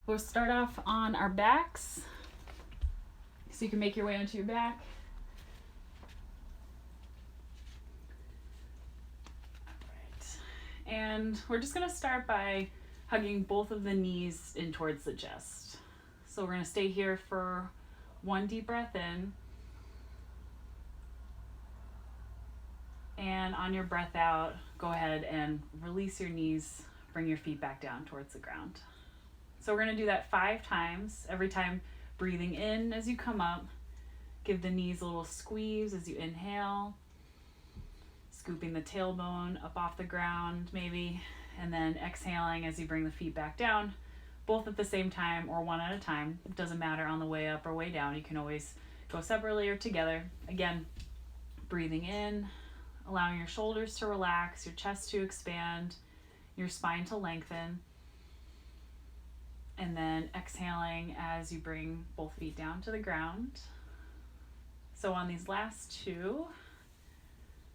We'll start off on our backs. So you can make your way onto your back. Alright. And we're just going to start by hugging both of the knees in towards the chest. So we're going to stay here for one deep breath in. And on your breath out, go ahead and release your knees, bring your feet back down towards the ground. So we're going to do that 5 times. Every time breathing in as you come up, give the knees a little squeeze as you inhale, scooping the tailbone up off the ground maybe, and then exhaling as you bring the feet back down, both at the same time or one at a time. It doesn't matter on the way up or way down. You can always go separately or together. Again, breathing in, allowing your shoulders to relax, your chest to expand, your spine to lengthen. And then exhaling as you bring both feet down to the ground. So on these last 2,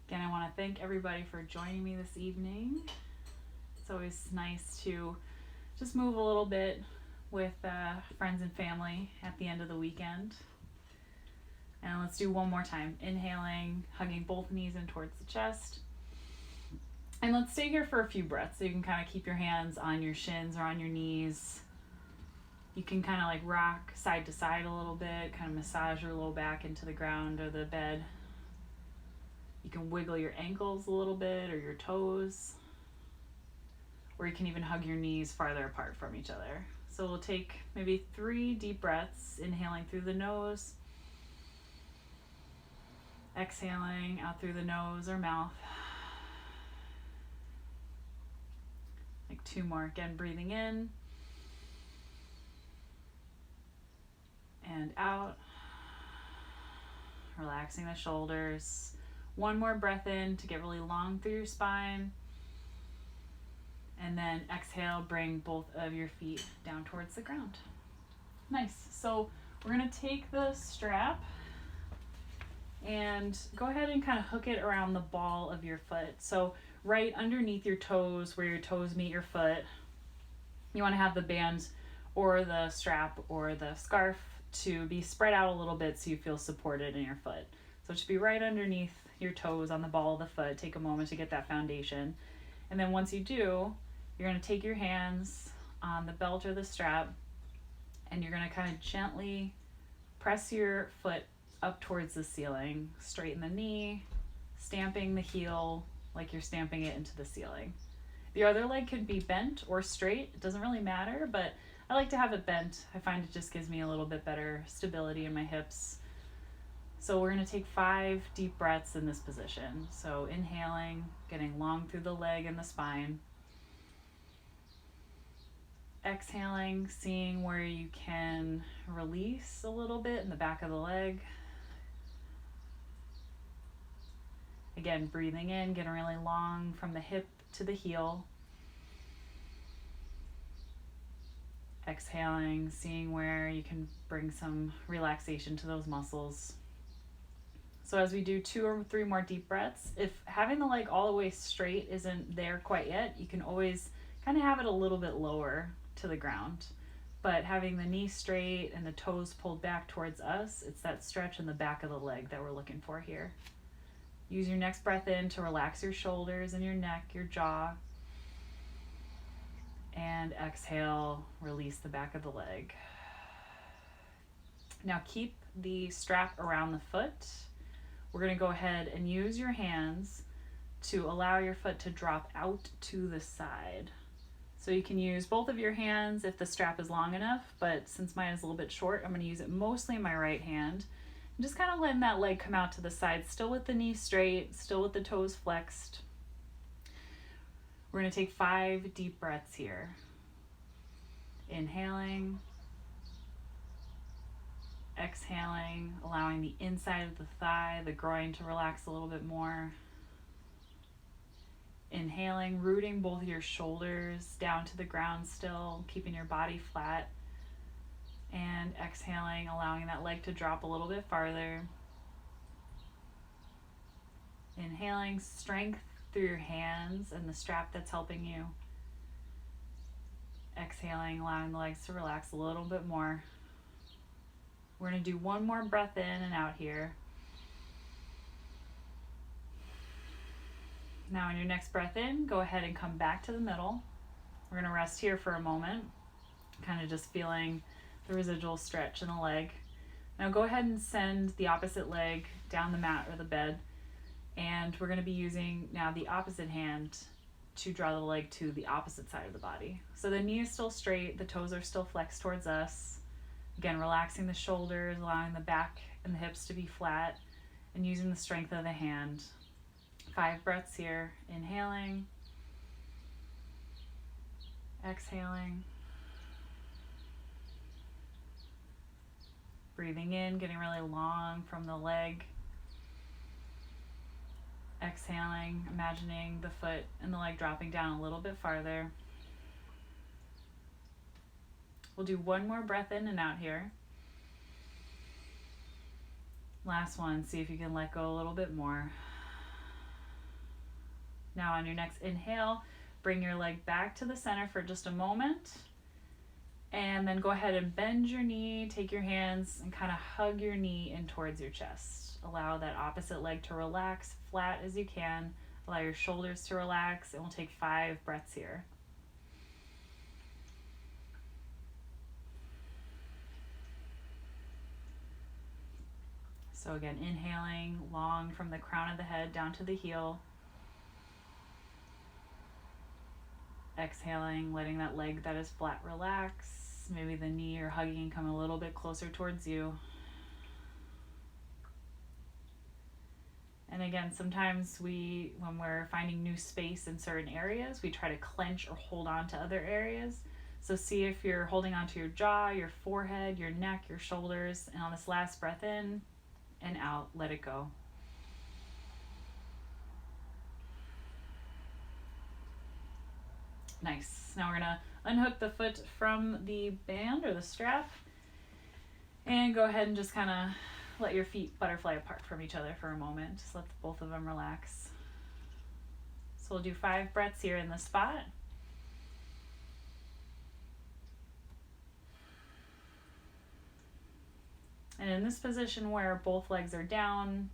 again, I want to thank everybody for joining me this evening. It's always nice to just move a little bit with friends and family at the end of the weekend. And let's do one more time. Inhaling, hugging both knees in towards the chest. And let's stay here for a few breaths. So you can kind of keep your hands on your shins or on your knees. You can kind of like rock side to side a little bit, kind of massage your low back into the ground or the bed. You can wiggle your ankles a little bit or your toes. Or you can even hug your knees farther apart from each other. So we'll take maybe 3 deep breaths, inhaling through the nose, exhaling out through the nose or mouth. Like 2 more. Again, breathing in and out, relaxing the shoulders. 1 more breath in to get really long through your spine. And then exhale, bring both of your feet down towards the ground. Nice. So we're going to take the strap and go ahead and kind of hook it around the ball of your foot. So right underneath your toes, where your toes meet your foot, you want to have the band or the strap or the scarf to be spread out a little bit so you feel supported in your foot. So it should be right underneath your toes on the ball of the foot. Take a moment to get that foundation. And then once you do, you're going to take your hands on the belt or the strap and you're going to kind of gently press your foot up towards the ceiling. Straighten the knee, stamping the heel like you're stamping it into the ceiling. The other leg could be bent or straight. It doesn't really matter, but I like to have it bent. I find it just gives me a little bit better stability in my hips. So we're going to take 5 deep breaths in this position. So inhaling, getting long through the leg and the spine. Exhaling, seeing where you can release a little bit in the back of the leg. Again, breathing in, getting really long from the hip to the heel. Exhaling, seeing where you can bring some relaxation to those muscles. So as we do 2 or 3 more deep breaths, if having the leg all the way straight isn't there quite yet, you can always kind of have it a little bit lower to the ground. But having the knee straight and the toes pulled back towards us, it's that stretch in the back of the leg that we're looking for here. Use your next breath in to relax your shoulders and your neck, your jaw. And exhale, release the back of the leg. Now keep the strap around the foot. We're going to go ahead and use your hands to allow your foot to drop out to the side. So you can use both of your hands if the strap is long enough, but since mine is a little bit short, I'm going to use it mostly in my right hand. And just kind of letting that leg come out to the side, still with the knee straight, still with the toes flexed. We're going to take 5 deep breaths here. Inhaling, exhaling, allowing the inside of the thigh, the groin to relax a little bit more. Inhaling, rooting both your shoulders down to the ground still, keeping your body flat. And exhaling, allowing that leg to drop a little bit farther. Inhaling, strength through your hands and the strap that's helping you. Exhaling, allowing the legs to relax a little bit more. We're going to do one more breath in and out here. Now on your next breath in, go ahead and come back to the middle. We're going to rest here for a moment, kind of just feeling the residual stretch in the leg. Now go ahead and send the opposite leg down the mat or the bed, and we're going to be using now the opposite hand to draw the leg to the opposite side of the body. So the knee is still straight, the toes are still flexed towards us. Again, relaxing the shoulders, allowing the back and the hips to be flat, and using the strength of the hand. 5 breaths here, inhaling, exhaling, breathing in, getting really long from the leg, exhaling, imagining the foot and the leg dropping down a little bit farther. We'll do one more breath in and out here. Last one, see if you can let go a little bit more. Now on your next inhale, bring your leg back to the center for just a moment. And then go ahead and bend your knee, take your hands and kind of hug your knee in towards your chest. Allow that opposite leg to relax flat as you can. Allow your shoulders to relax, and we'll take 5 breaths here. So again, inhaling long from the crown of the head down to the heel. Exhaling, letting that leg that is flat relax. Maybe the knee or hugging come a little bit closer towards you. And again, sometimes when we're finding new space in certain areas, we try to clench or hold on to other areas. So see if you're holding onto your jaw, your forehead, your neck, your shoulders. And on this last breath in and out, let it go. Nice. Now we're going to unhook the foot from the band or the strap and go ahead and just kind of let your feet butterfly apart from each other for a moment. Just let both of them relax. So we'll do 5 breaths here in this spot. And in this position where both legs are down,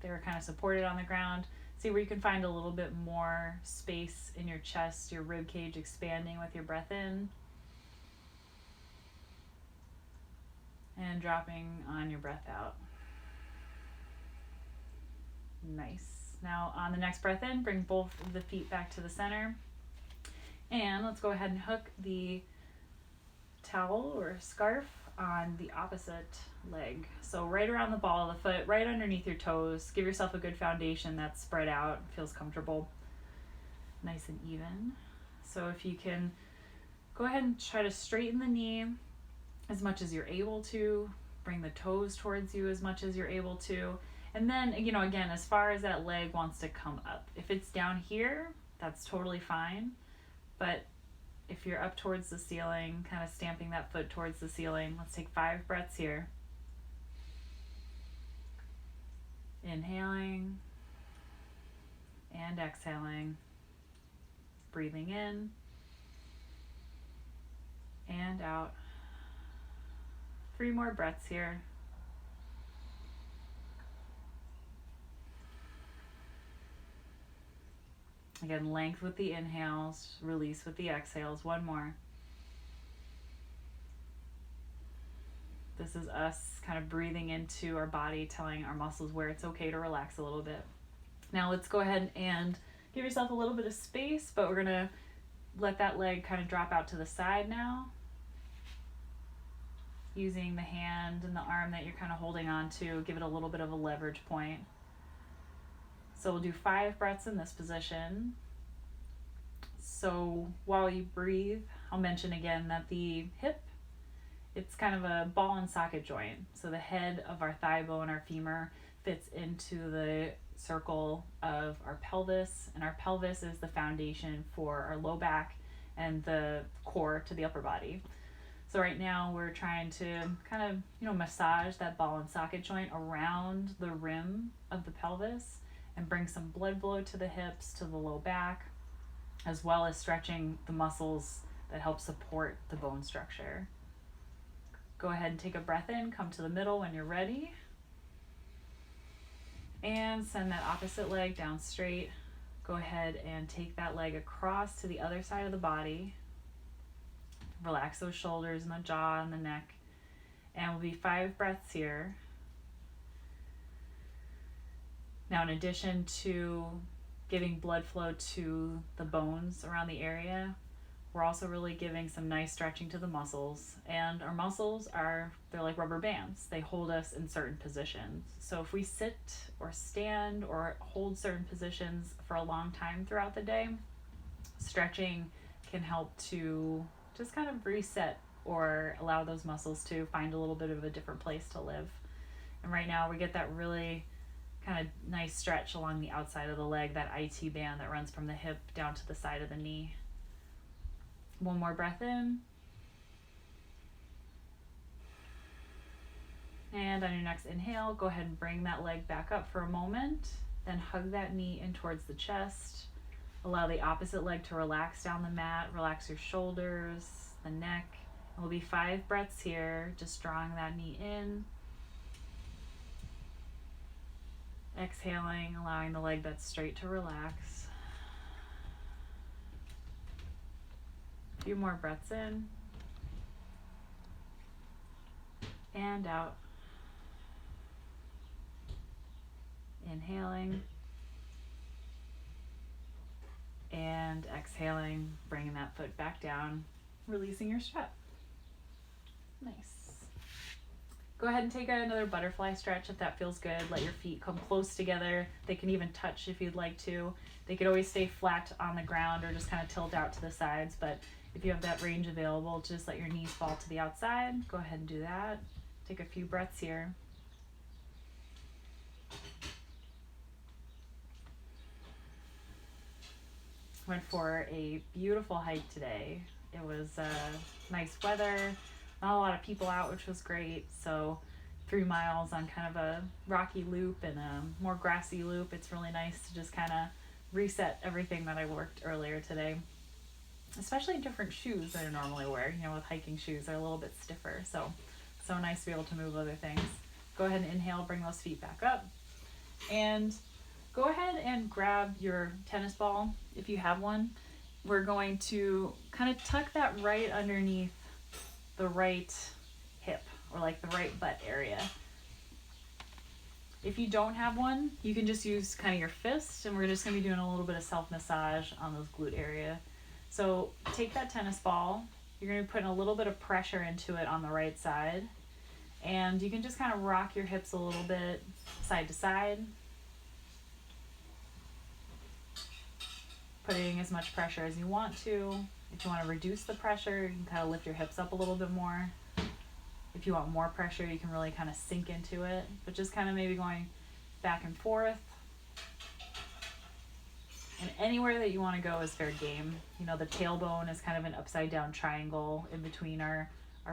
they're kind of supported on the ground, see where you can find a little bit more space in your chest, your rib cage expanding with your breath in. And dropping on your breath out. Nice. Now on the next breath in, bring both of the feet back to the center. And let's go ahead and hook the towel or scarf on the opposite leg. So right around the ball of the foot, right underneath your toes. Give yourself a good foundation that's spread out, feels comfortable, nice and even. So if you can go ahead and try to straighten the knee as much as you're able to, bring the toes towards you as much as you're able to. And then, again, as far as that leg wants to come up, if it's down here, that's totally fine. But if you're up towards the ceiling, kind of stamping that foot towards the ceiling, let's take 5 breaths here. Inhaling and exhaling. Breathing in and out. 3 more breaths here. Again, length with the inhales, release with the exhales. 1 more. This is us kind of breathing into our body, telling our muscles where it's okay to relax a little bit. Now let's go ahead and give yourself a little bit of space, but we're going to let that leg kind of drop out to the side now. Using the hand and the arm that you're kind of holding on to, give it a little bit of a leverage point. So we'll do 5 breaths in this position. So while you breathe, I'll mention again that the hip, it's kind of a ball and socket joint. So the head of our thigh bone, our femur, fits into the circle of our pelvis, and our pelvis is the foundation for our low back and the core to the upper body. So right now we're trying to kind of, massage that ball and socket joint around the rim of the pelvis and bring some blood flow to the hips, to the low back, as well as stretching the muscles that help support the bone structure. Go ahead and take a breath in, come to the middle when you're ready. And send that opposite leg down straight. Go ahead and take that leg across to the other side of the body. Relax those shoulders and the jaw and the neck. And we'll be 5 breaths here. Now, in addition to giving blood flow to the bones around the area, we're also really giving some nice stretching to the muscles. And our muscles they're like rubber bands. They hold us in certain positions. So if we sit or stand or hold certain positions for a long time throughout the day, stretching can help to just kind of reset or allow those muscles to find a little bit of a different place to live. And right now we get that really kind of nice stretch along the outside of the leg, that IT band that runs from the hip down to the side of the knee. One more breath in. And on your next inhale, go ahead and bring that leg back up for a moment. Then hug that knee in towards the chest. Allow the opposite leg to relax down the mat. Relax your shoulders, the neck. It will be 5 breaths here, just drawing that knee in. Exhaling, allowing the leg that's straight to relax. A few more breaths in and out. Inhaling and exhaling, bringing that foot back down, releasing your strap. Nice. Go ahead and take another butterfly stretch if that feels good. Let your feet come close together. They can even touch if you'd like to. They could always stay flat on the ground or just kind of tilt out to the sides, but if you have that range available, just let your knees fall to the outside. Go ahead and do that. Take a few breaths here. Went for a beautiful hike today. It was nice weather, not a lot of people out, which was great. So 3 miles on kind of a rocky loop and a more grassy loop. It's really nice to just kind of reset everything that I worked earlier today. Especially different shoes that I normally wear. You know, with hiking shoes, they're a little bit stiffer. So nice to be able to move other things. Go ahead and inhale, bring those feet back up. And go ahead and grab your tennis ball if you have one. We're going to kind of tuck that right underneath the right hip or like the right butt area. If you don't have one, you can just use kind of your fist, and we're just going to be doing a little bit of self-massage on those glute area. So take that tennis ball, you're going to be putting a little bit of pressure into it on the right side, and you can just kind of rock your hips a little bit side to side, putting as much pressure as you want to. If you want to reduce the pressure, you can kind of lift your hips up a little bit more. If you want more pressure, you can really kind of sink into it, but just kind of maybe going back and forth. And anywhere that you want to go is fair game. You know, the tailbone is kind of an upside down triangle in between our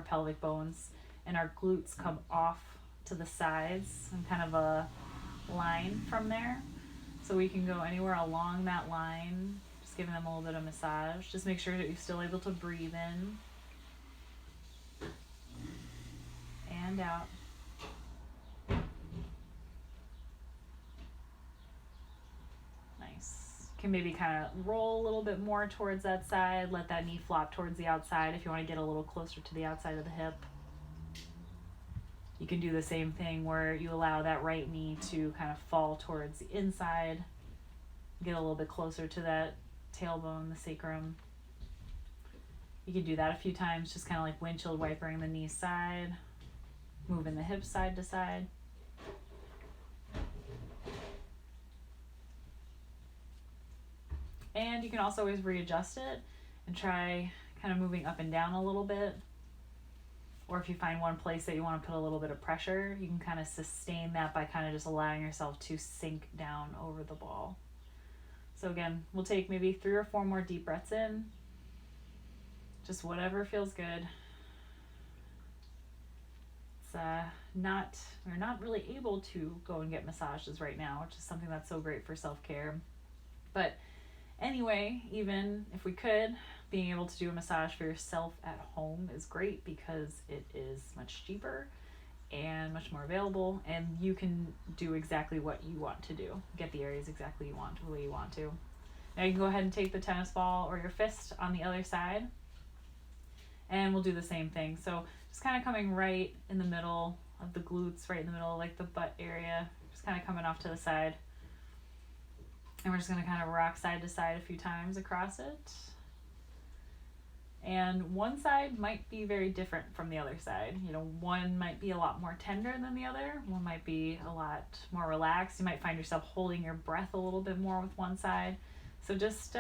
pelvic bones, and our glutes come off to the sides and kind of a line from there. So we can go anywhere along that line, just giving them a little bit of massage. Just make sure that you're still able to breathe in and out. Nice. You can maybe kind of roll a little bit more towards that side. Let that knee flop towards the outside if you want to get a little closer to the outside of the hip. You can do the same thing where you allow that right knee to kind of fall towards the inside. Get a little bit closer to that tailbone, the sacrum. You can do that a few times, just kind of like windshield wipering the knee side, moving the hips side to side. And you can also always readjust it and try kind of moving up and down a little bit. Or if you find one place that you want to put a little bit of pressure, you can kind of sustain that by kind of just allowing yourself to sink down over the ball. So again, we'll take maybe 3 or 4 more deep breaths in. Just whatever feels good. It's we're not really able to go and get massages right now, which is something that's so great for self-care. But Anyway, even if we could, being able to do a massage for yourself at home is great because it is much cheaper and much more available, and you can do exactly what you want to do. Get the areas exactly you want, the way you want to. Now you can go ahead and take the tennis ball or your fist on the other side, and we'll do the same thing. So just kind of coming right in the middle of the glutes, right in the middle, like the butt area, just kind of coming off to the side. And we're just going to kind of rock side to side a few times across it. And one side might be very different from the other side. You know, one might be a lot more tender than the other. One might be a lot more relaxed. You might find yourself holding your breath a little bit more with one side. So just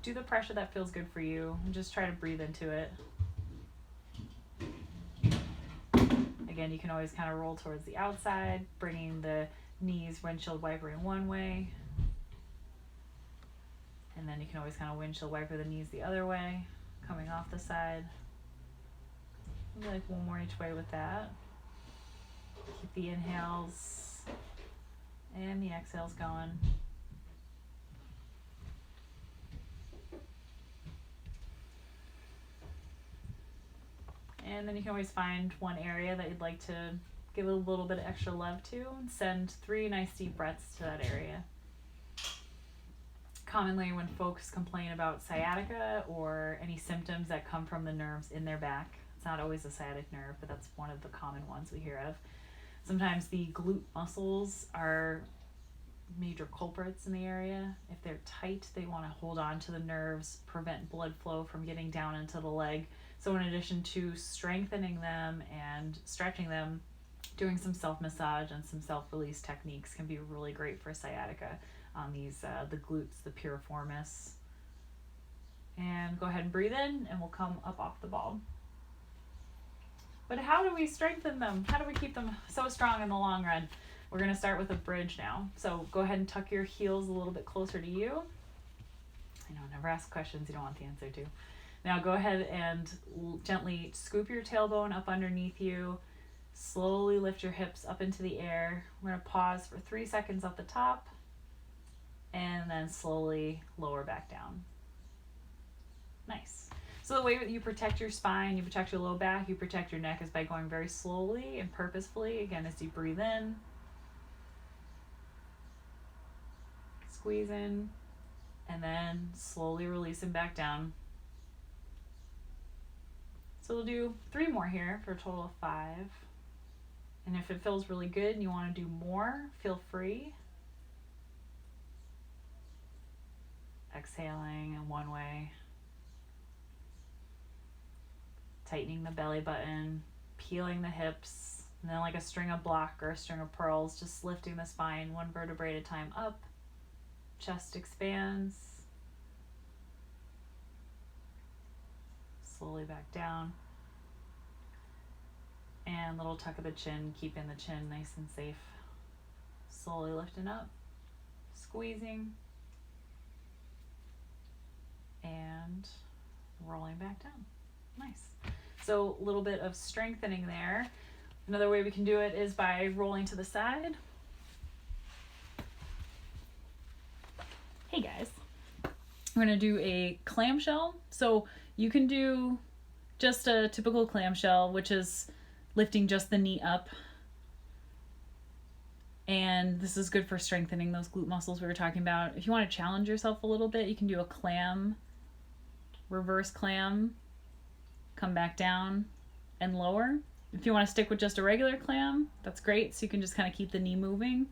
do the pressure that feels good for you, and just try to breathe into it. Again, you can always kind of roll towards the outside, bringing the knees windshield wipering one way. And then you can always kind of windshield wiper the knees the other way, coming off the side. Maybe like one more each way with that. Keep the inhales and the exhales going. And then you can always find one area that you'd like to give a little bit of extra love to, and send 3 nice deep breaths to that area. Commonly when folks complain about sciatica or any symptoms that come from the nerves in their back, it's not always a sciatic nerve, but that's one of the common ones we hear of. Sometimes the glute muscles are major culprits in the area. If they're tight, they want to hold on to the nerves, prevent blood flow from getting down into the leg. So in addition to strengthening them and stretching them, doing some self-massage and some self-release techniques can be really great for sciatica on these, the glutes, the piriformis. And go ahead and breathe in, and we'll come up off the ball. But how do we strengthen them? How do we keep them so strong in the long run? We're going to start with a bridge now. So go ahead and tuck your heels a little bit closer to you. I know, never ask questions you don't want the answer to. Now go ahead and gently scoop your tailbone up underneath you. Slowly lift your hips up into the air. We're going to pause for 3 seconds at the top, and then slowly lower back down. Nice. So the way that you protect your spine, you protect your low back, you protect your neck is by going very slowly and purposefully. Again, as you breathe in, squeeze in, and then slowly releasing back down. So we'll do 3 more here for a total of 5. And if it feels really good and you want to do more, feel free. Exhaling in one way. Tightening the belly button, peeling the hips, and then like a string of block or a string of pearls, just lifting the spine 1 vertebrae at a time up. Chest expands. Slowly back down. And little tuck of the chin, keeping the chin nice and safe. Slowly lifting up, squeezing, and rolling back down. Nice. So a little bit of strengthening there. Another way we can do it is by rolling to the side. Hey guys. We're going to do a clamshell. So you can do just a typical clamshell, which is lifting just the knee up. And this is good for strengthening those glute muscles we were talking about. If you want to challenge yourself a little bit, you can do a clam, reverse clam, come back down and lower. If you want to stick with just a regular clam, that's great. So you can just kind of keep the knee moving.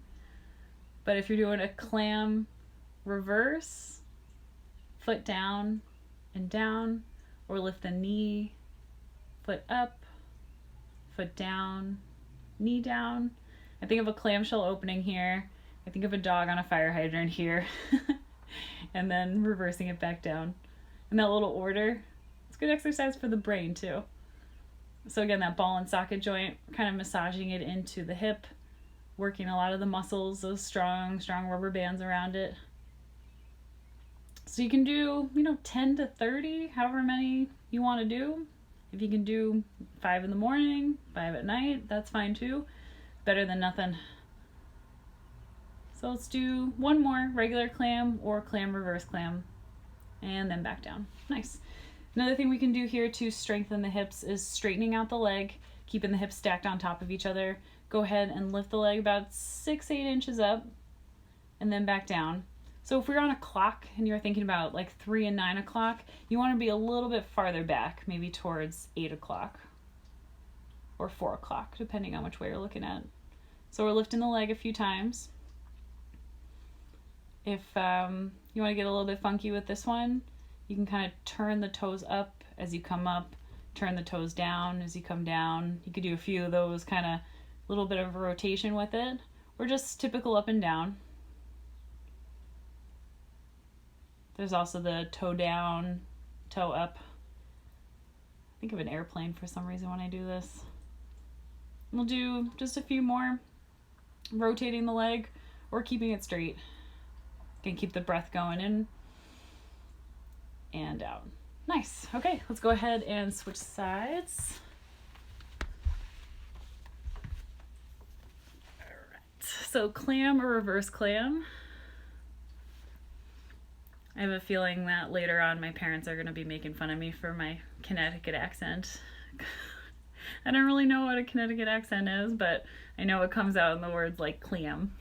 But if you're doing a clam reverse, foot down and down, or lift the knee, foot up, foot down, knee down. I think of a clamshell opening here. I think of a dog on a fire hydrant here. And then reversing it back down. In that little order. It's good exercise for the brain too. So again, that ball and socket joint, kind of massaging it into the hip, working a lot of the muscles, those strong rubber bands around it. So you can do, 10 to 30, however many you want to do. If you can do 5 in the morning, 5 at night, that's fine too. Better than nothing. So let's do one more regular clam or clam reverse clam, and then back down. Nice. Another thing we can do here to strengthen the hips is straightening out the leg, keeping the hips stacked on top of each other. Go ahead and lift the leg about 6-8 inches up and then back down. So if we're on a clock and you're thinking about like 3 and 9 o'clock, you want to be a little bit farther back, maybe towards 8 o'clock or 4 o'clock, depending on which way you're looking at. So we're lifting the leg a few times. If you want to get a little bit funky with this one, you can kind of turn the toes up as you come up, turn the toes down as you come down. You could do a few of those, kind of little bit of a rotation with it, or just typical up and down. There's also the toe down, toe up. I think of an airplane for some reason when I do this. We'll do just a few more, rotating the leg or keeping it straight. You can keep the breath going in and out. Nice. Okay, let's go ahead and switch sides. All right. So clam or reverse clam. I have a feeling that later on my parents are going to be making fun of me for my Connecticut accent. I don't really know what a Connecticut accent is, but I know it comes out in the words like clam.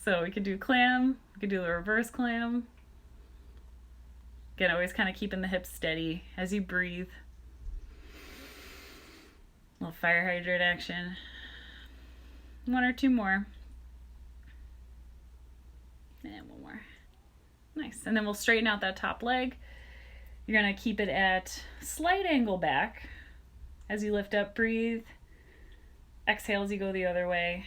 So we could do clam, we could do the reverse clam. Again, always kind of keeping the hips steady as you breathe. A little fire hydrant action. One or two more. And one more. Nice. And then we'll straighten out that top leg. You're going to keep it at slight angle back. As you lift up, breathe. Exhale as you go the other way.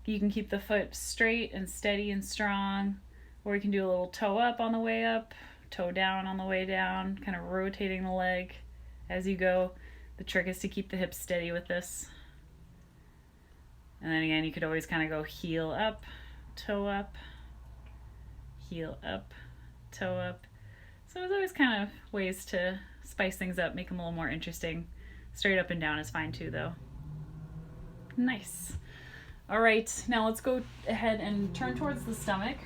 You can keep the foot straight and steady and strong, or you can do a little toe up on the way up, toe down on the way down, kind of rotating the leg as you go. The trick is to keep the hips steady with this. And then again, you could always kind of go heel up, toe up, heel up, toe up. So there's always kind of ways to spice things up, make them a little more interesting. Straight up and down is fine too, though. Nice. All right, now let's go ahead and turn towards the stomach.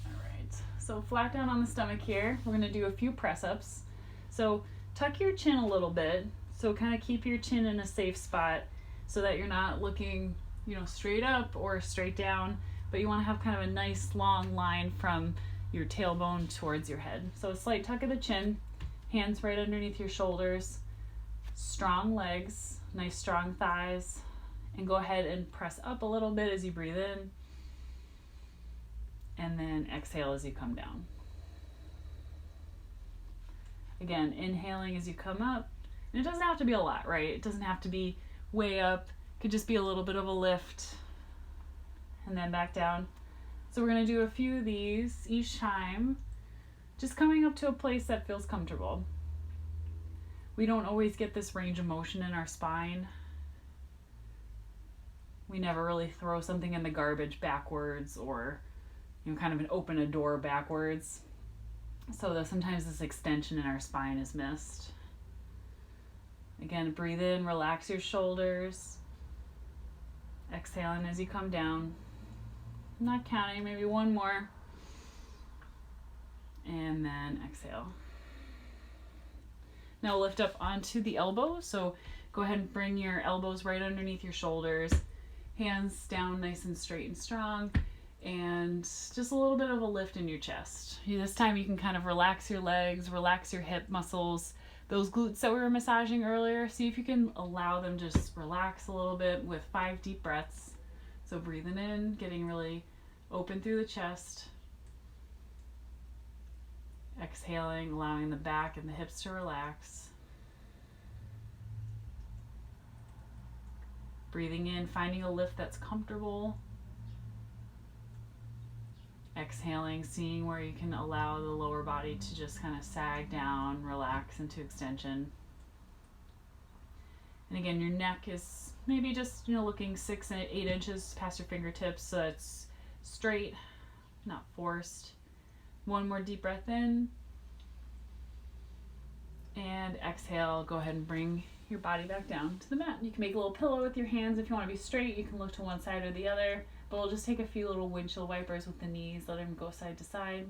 All right, so flat down on the stomach here. We're gonna do a few press-ups. So tuck your chin a little bit. So kind of keep your chin in a safe spot so that you're not looking, straight up or straight down, but you want to have kind of a nice long line from your tailbone towards your head. So a slight tuck of the chin. Hands right underneath your shoulders, strong legs, nice strong thighs, and go ahead and press up a little bit as you breathe in, and then exhale as you come down. Again, inhaling as you come up, and it doesn't have to be a lot, right? It doesn't have to be way up, it could just be a little bit of a lift, and then back down. So we're gonna do a few of these each time. Just coming up to a place that feels comfortable. We don't always get this range of motion in our spine. We never really throw something in the garbage backwards or, kind of open a door backwards. So sometimes this extension in our spine is missed. Again, breathe in, relax your shoulders. Exhaling as you come down. I'm not counting, maybe one more. And then exhale. Now lift up onto the elbows. So go ahead and bring your elbows right underneath your shoulders. Hands down nice and straight and strong. And just a little bit of a lift in your chest. This time you can kind of relax your legs, relax your hip muscles. Those glutes that we were massaging earlier, see if you can allow them to just relax a little bit with 5 deep breaths. So breathing in, getting really open through the chest. Exhaling, allowing the back and the hips to relax. Breathing in, finding a lift that's comfortable. Exhaling, seeing where you can allow the lower body to just kind of sag down, relax into extension. And again, your neck is maybe just, looking 6 and 8 inches past your fingertips, so it's straight, not forced. One more deep breath in. And exhale, go ahead and bring your body back down to the mat. You can make a little pillow with your hands. If you want to be straight, you can look to one side or the other. But we'll just take a few little windshield wipers with the knees, let them go side to side.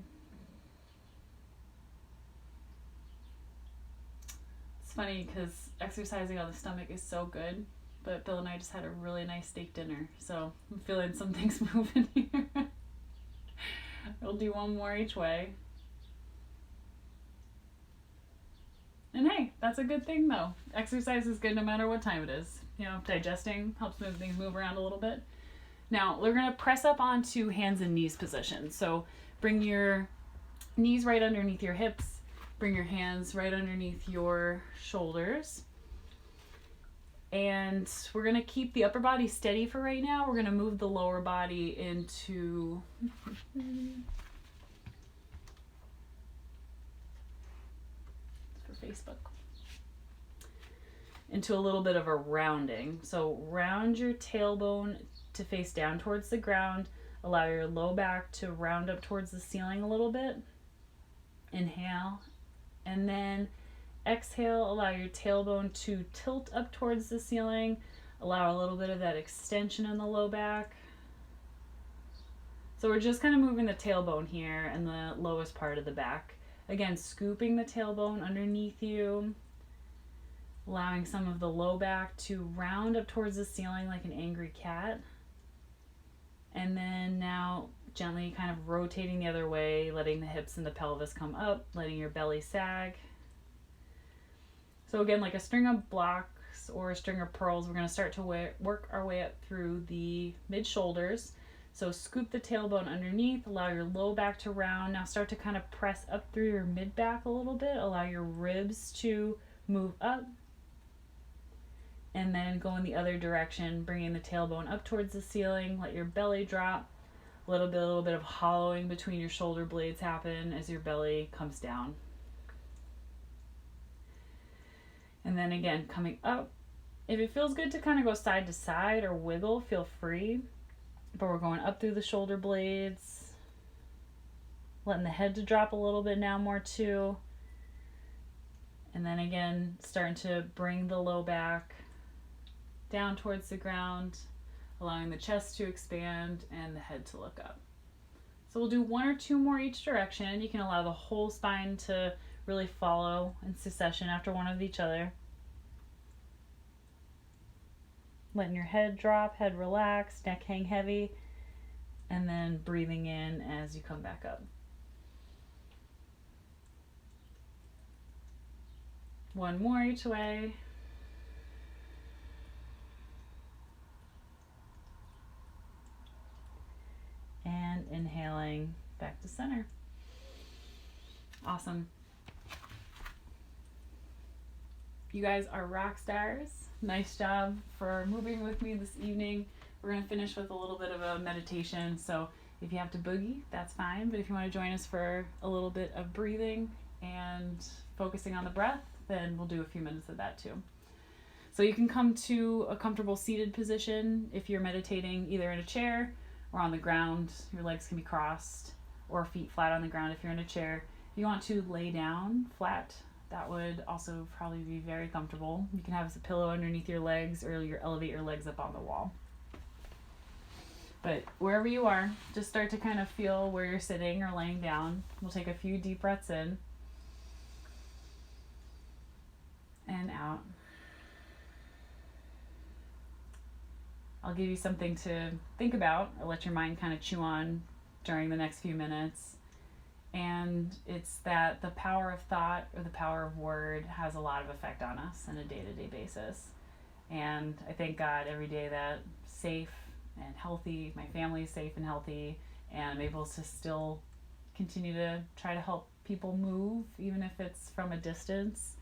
It's funny because exercising on the stomach is so good, but Bill and I just had a really nice steak dinner, so I'm feeling some things moving here. We'll do one more each way. And hey, that's a good thing though. Exercise is good no matter what time it is. You know, digesting helps move things move around a little bit. Now, we're going to press up onto hands and knees position. So bring your knees right underneath your hips. Bring your hands right underneath your shoulders. And we're going to keep the upper body steady for right now. We're going to move the lower body into... for Facebook. Into a little bit of a rounding. So round your tailbone to face down towards the ground. Allow your low back to round up towards the ceiling a little bit. Inhale. And then exhale, allow your tailbone to tilt up towards the ceiling. Allow a little bit of that extension in the low back. So we're just kind of moving the tailbone here and the lowest part of the back. Again, scooping the tailbone underneath you. Allowing some of the low back to round up towards the ceiling like an angry cat. And then now gently kind of rotating the other way, letting the hips and the pelvis come up, letting your belly sag. So again, like a string of blocks or a string of pearls, we're going to start to work our way up through the mid-shoulders. So scoop the tailbone underneath, allow your low back to round. Now start to kind of press up through your mid-back a little bit. Allow your ribs to move up. And then go in the other direction, bringing the tailbone up towards the ceiling. Let your belly drop. A little bit of hollowing between your shoulder blades happen as your belly comes down. And then again, coming up. If it feels good to kind of go side to side or wiggle, feel free. But we're going up through the shoulder blades. Letting the head to drop a little bit now more too. And then again, starting to bring the low back down towards the ground, allowing the chest to expand and the head to look up. So we'll do one or two more each direction. You can allow the whole spine to really follow in succession after one of each other. Letting your head drop, head relax, neck hang heavy, and then breathing in as you come back up. One more each way. And inhaling back to center. Awesome. You guys are rock stars. Nice job for moving with me this evening. We're going to finish with a little bit of a meditation. So if you have to boogie, that's fine. But if you want to join us for a little bit of breathing and focusing on the breath, then we'll do a few minutes of that too. So you can come to a comfortable seated position if you're meditating either in a chair or on the ground. Your legs can be crossed or feet flat on the ground if you're in a chair. If you want to lay down flat, that would also probably be very comfortable. You can have a pillow underneath your legs or elevate your legs up on the wall. But wherever you are, just start to kind of feel where you're sitting or laying down. We'll take a few deep breaths in and out. I'll give you something to think about or let your mind kind of chew on during the next few minutes. And it's that the power of thought or the power of word has a lot of effect on us on a day-to-day basis. And I thank God every day that I'm safe and healthy, my family is safe and healthy, and I'm able to still continue to try to help people move, even if it's from a distance.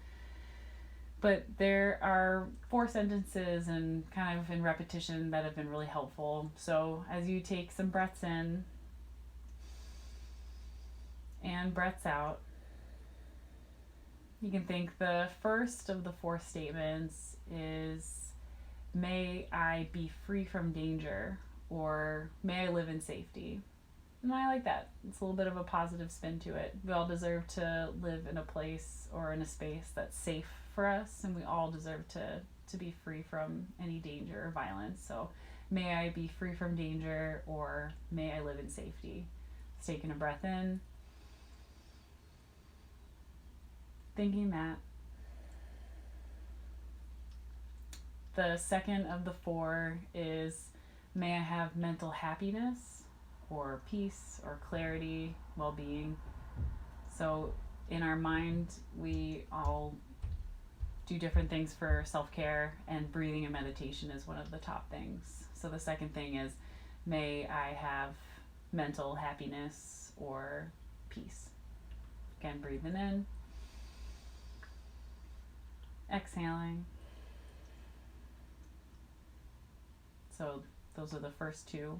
But there are 4 sentences and kind of in repetition that have been really helpful. So as you take some breaths in and breaths out, you can think the first of the 4 statements is, may I be free from danger, or may I live in safety. And I like that. It's a little bit of a positive spin to it. We all deserve to live in a place or in a space that's safe for us, and we all deserve to be free from any danger or violence. So may I be free from danger, or may I live in safety. Just taking a breath in, thinking that. The second of the four is may I have mental happiness or peace or clarity, well being. So, in our mind, we all do different things for self care, and breathing and meditation is one of the top things. So, the second thing is may I have mental happiness or peace. Again, breathing in, exhaling. So those are the first two.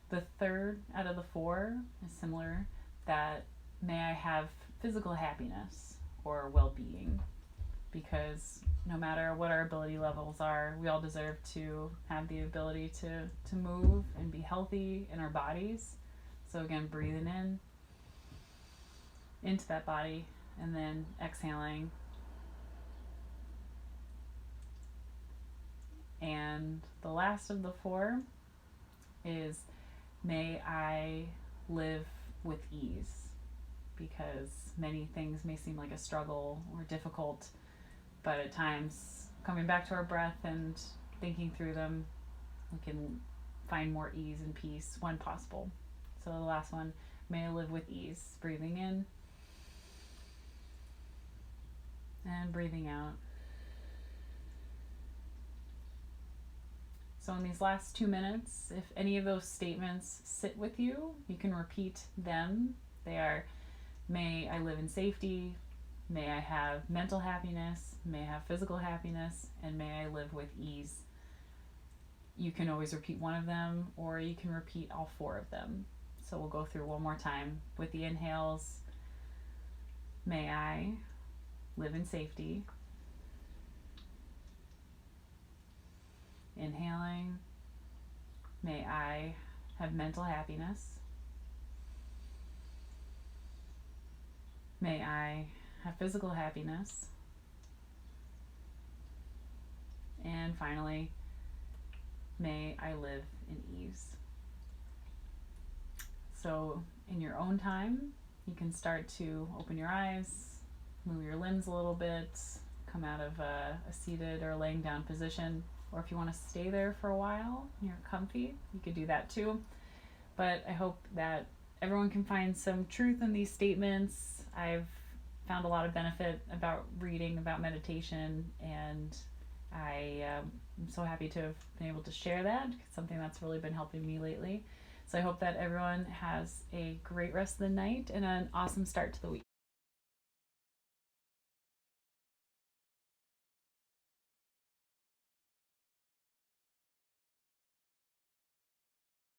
The third out of the four is similar, that may I have physical happiness or well being, because no matter what our ability levels are, we all deserve to have the ability to move and be healthy in our bodies. So, again, breathing in into that body, and then exhaling. And the last of the four is may I live with ease, because many things may seem like a struggle or difficult, but at times coming back to our breath and thinking through them, we can find more ease and peace when possible. So the last one, may I live with ease, breathing in and breathing out. So in these last 2 minutes, if any of those statements sit with you, you can repeat them. They are, may I live in safety, may I have mental happiness, may I have physical happiness, and may I live with ease. You can always repeat one of them, or you can repeat all four of them. So we'll go through one more time with the inhales. May I live in safety. Inhaling, may I have mental happiness. May I have physical happiness. And finally, may I live in ease. So, in your own time, you can start to open your eyes, move your limbs a little bit, come out of a seated or laying down position. Or if you want to stay there for a while, you're comfy, you could do that too. But I hope that everyone can find some truth in these statements. I've found a lot of benefit about reading about meditation, and I am so happy to have been able to share that. It's something that's really been helping me lately. So I hope that everyone has a great rest of the night and an awesome start to the week.